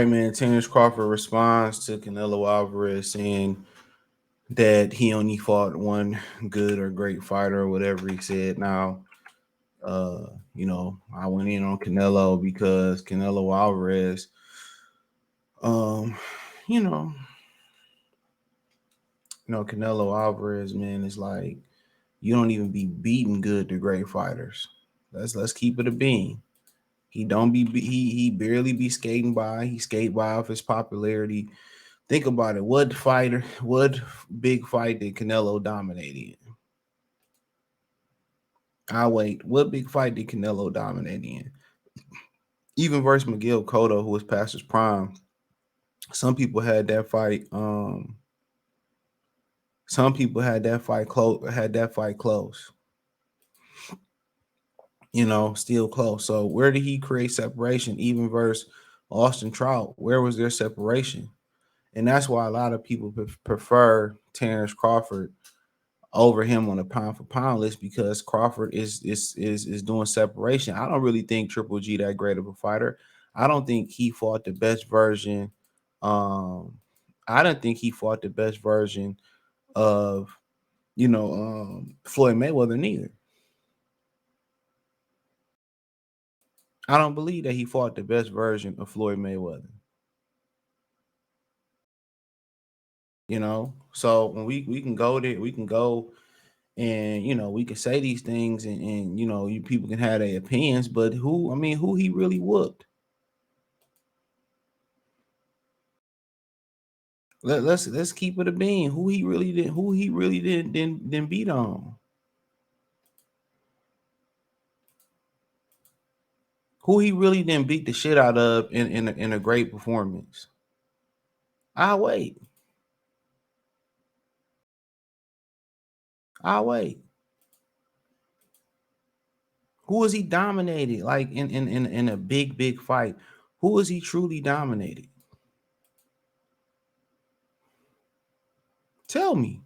right, man. Terence Crawford responds to Canelo Alvarez saying that he only fought one good or great fighter or whatever he said. Now, I went in on Canelo because Canelo Alvarez, um, you know, Canelo Alvarez, man, is like you don't even be beating good to great fighters. Let's keep it a bean. He don't be he barely be skating by. He skate by off his popularity. Think about it. What big fight did Canelo dominate in? I wait. What big fight did Canelo dominate in? Even versus Miguel Cotto, who was past his prime. Some people had that fight. Some people had that fight close. Had that fight close. Still close. So where did he create separation? Even versus Austin Trout, where was their separation? And that's why a lot of people prefer Terence Crawford over him on a pound for pound list because Crawford is doing separation. I don't really think Triple G that great of a fighter. I don't think he fought the best version. Um, I don't think he fought the best version of Floyd Mayweather neither. I don't believe that he fought the best version of Floyd Mayweather. So when we can go there, we can go and we can say these things and you people can have their opinions, but who he really whooped? Let's keep it a bean. Who he really didn't beat on? Who he really didn't beat the shit out of in a great performance? I'll wait. I'll wait. Who was he dominated like in a big fight? Who was he truly dominated? Tell me.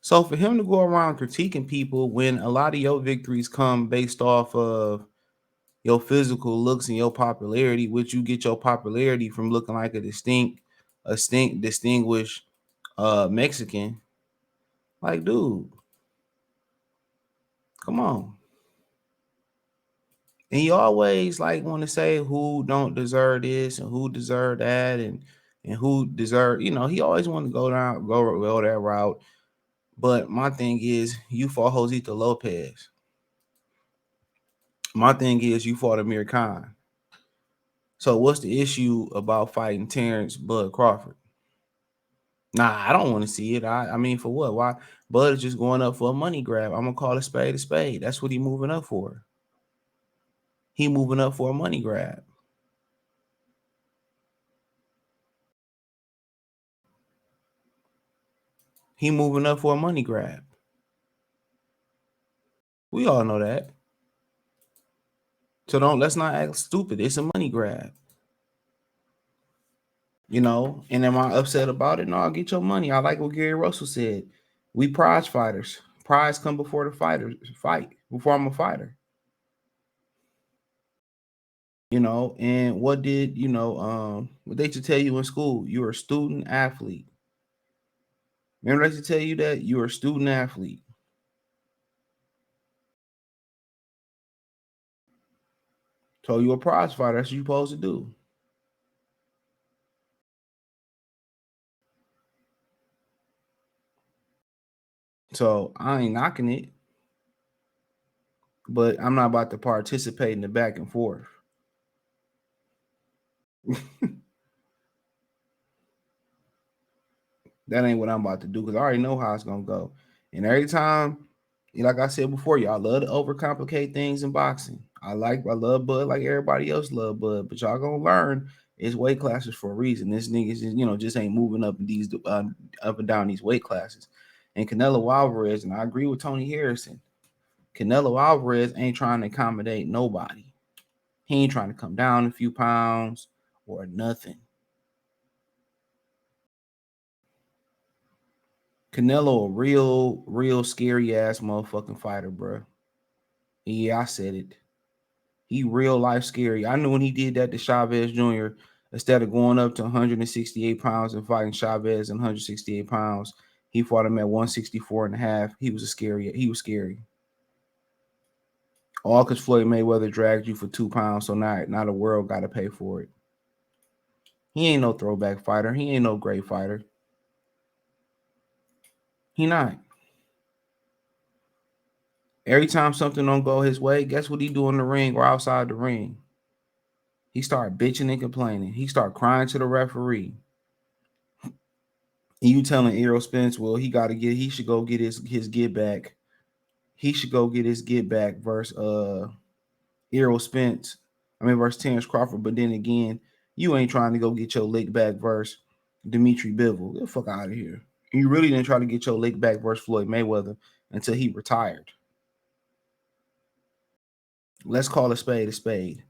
So for him to go around critiquing people when a lot of your victories come based off of your physical looks and your popularity, which you get your popularity from looking like distinguished Mexican. Like, dude, come on. And he always like want to say who don't deserve this and who deserve that and who deserve, he always want to go that route. But my thing is you fought Josito Lopez. My thing is you fought Amir Khan. So what's the issue about fighting Terence Bud Crawford? Nah, I don't want to see it. I mean, for what? Why? Bud is just going up for a money grab. I'm gonna call a spade a spade. That's what he moving up for. He moving up for a money grab. He moving up for a money grab. We all know that. So let's not act stupid. It's a money grab. And am I upset about it? No, I'll get your money. I like what Gary Russell said. We prize fighters. Prize come before the fight. Before I'm a fighter. And what did what they should tell you in school? You're a student athlete. Remember they should tell you that you're a student athlete. So you're a prize fighter. That's what you're supposed to do. So I ain't knocking it, but I'm not about to participate in the back and forth. That ain't what I'm about to do because I already know how it's gonna go. And every time, like I said before, y'all love to overcomplicate things in boxing. I love Bud like everybody else love Bud, but y'all gonna learn it's weight classes for a reason. This nigga just ain't moving up in these up and down these weight classes. And Canelo Alvarez, and I agree with Tony Harrison. Canelo Alvarez ain't trying to accommodate nobody. He ain't trying to come down a few pounds or nothing. Canelo, a real scary ass motherfucking fighter, bro. Yeah, I said it. He real life scary. I knew when he did that to Chavez Jr., instead of going up to 168 pounds and fighting Chavez and 168 pounds, he fought him at 164 and a half. He was scary. All because Floyd Mayweather dragged you for 2 pounds, so now the world got to pay for it. He ain't no throwback fighter. He ain't no great fighter. He not. Every time something don't go his way, guess what he do in the ring or outside the ring? He start bitching and complaining. He start crying to the referee. And you telling Errol Spence, well, he should go get his get back. He should go get his get back versus Errol Spence. Versus Terence Crawford. But then again, you ain't trying to go get your lick back versus Dimitri Bivol. Get the fuck out of here. And you really didn't try to get your lick back versus Floyd Mayweather until he retired. Let's call a spade a spade.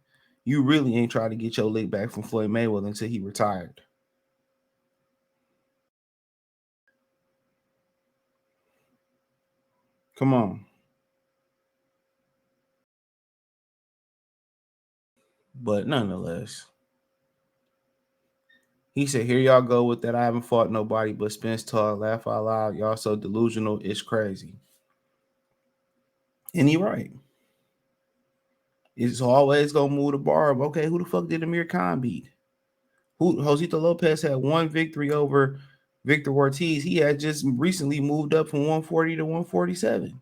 You really ain't trying to get your lick back from Floyd Mayweather until he retired. Come on. But nonetheless, he said, here y'all go with that. I haven't fought nobody but Spence talk, laugh out loud. Y'all so delusional. It's crazy. And he right. It's always going to move the bar of, okay, who the fuck did Amir Khan beat? Josito Lopez had one victory over Victor Ortiz. He had just recently moved up from 140 to 147.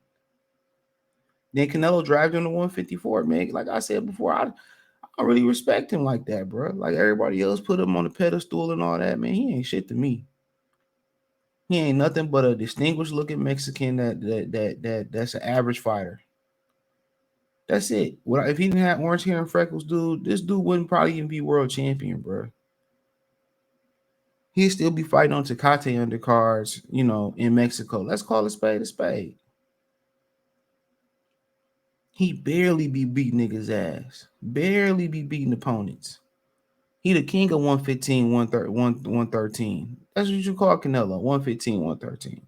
Then Canelo dragged him to 154, man. Like I said before, I really respect him like that, bro. Like everybody else put him on the pedestal and all that, man. He ain't shit to me. He ain't nothing but a distinguished looking Mexican that's an average fighter. That's it. If he didn't have orange hair and freckles, dude, this dude wouldn't probably even be world champion, bro. He'd still be fighting on Tecate undercards, in Mexico. Let's call a spade a spade. He barely be beating niggas' ass. Barely be beating opponents. He the king of 115, 113. That's what you call Canelo, 115, 113.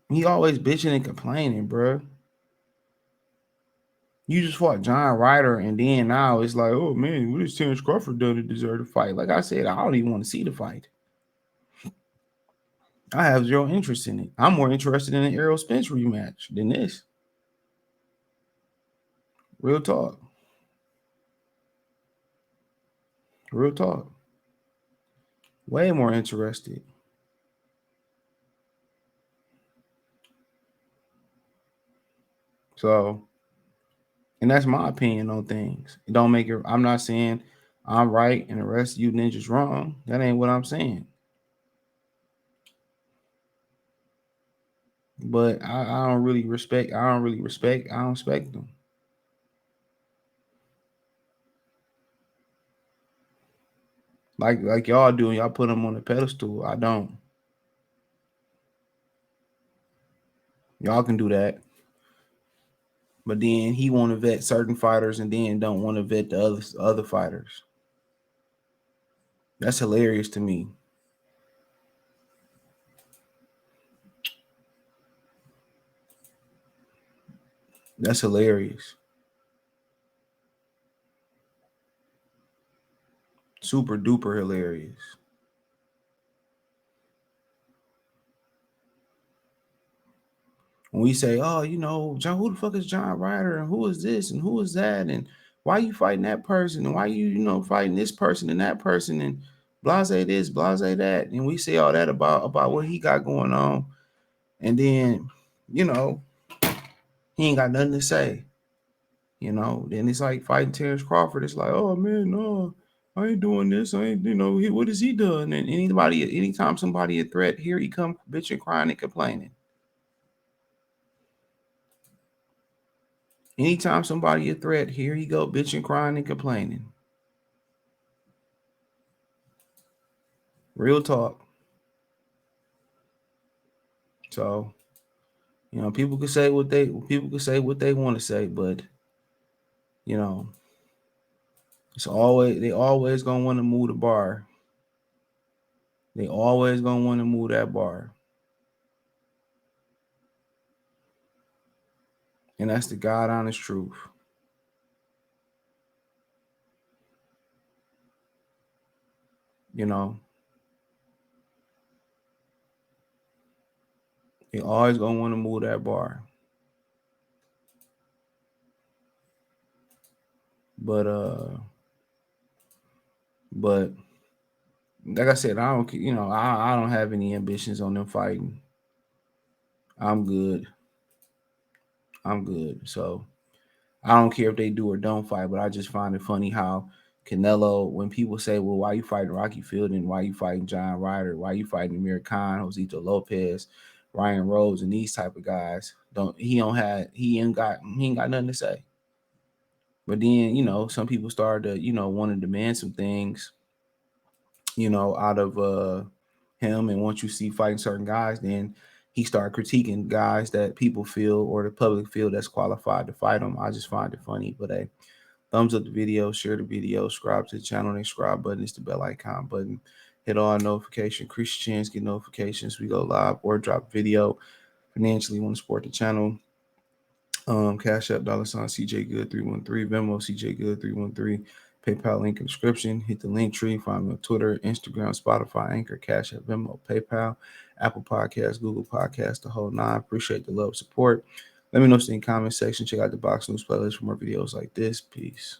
He always bitching and complaining, bro. You just fought John Ryder, and then now it's like, oh man, what has Terence Crawford done to deserve to fight? Like I said, I don't even want to see the fight. I have zero interest in it. I'm more interested in an Errol Spence rematch than this. Real talk. Real talk. Way more interested. So, and that's my opinion on things. It don't make it. I'm not saying I'm right and the rest of you ninjas wrong. That ain't what I'm saying. But I don't really respect. I don't respect them. Like y'all do, y'all put them on the pedestal. I don't. Y'all can do that. But then he want to vet certain fighters and then don't want to vet the other fighters. That's hilarious to me. That's hilarious. Super duper hilarious. When we say, oh, John, who the fuck is John Ryder and who is this and who is that and why you fighting that person and why you fighting this person and that person and blase this, blase that, and we say all that about what he got going on, and then he ain't got nothing to say. Then it's like fighting Terence Crawford. It's like, oh man, no, I ain't doing this. I ain't, what has he done? And anytime somebody a threat, here he come bitching, crying, and complaining. Anytime somebody a threat, here he go bitching, crying, and complaining. Real talk. So, people can say what they want to say, but they always gonna want to move the bar. They always gonna want to move that bar. And that's the God honest truth. You know, you always gonna want to move that bar. But but like I said, I don't I don't have any ambitions on them fighting. I'm good. I'm good. So I don't care if they do or don't fight, but I just find it funny how Canelo, when people say, well, why you fighting Rocky Fielding? Why you fighting John Ryder? Why you fighting Amir Khan, Josito Lopez, Ryan Rhodes, and these type of guys? He ain't got nothing to say. But then, some people started to, want to demand some things, out of him. And once you see fighting certain guys, then he started critiquing guys that people feel or the public feel that's qualified to fight him. I just find it funny. But hey, thumbs up the video, share the video, subscribe to the channel. The subscribe button is the bell icon button. Hit all notifications, increase your chance, get notifications. We go live or drop video. Financially, want to support the channel. Cash App $ CJ Good 313, Venmo CJ Good 313, PayPal link in the description. Hit the link tree. Find me on Twitter, Instagram, Spotify, Anchor, Cash App, Venmo, PayPal, Apple Podcasts, Google Podcasts, the whole nine. Appreciate the love, support. Let me know in the comment section. Check out the Box News playlist for more videos like this. Peace.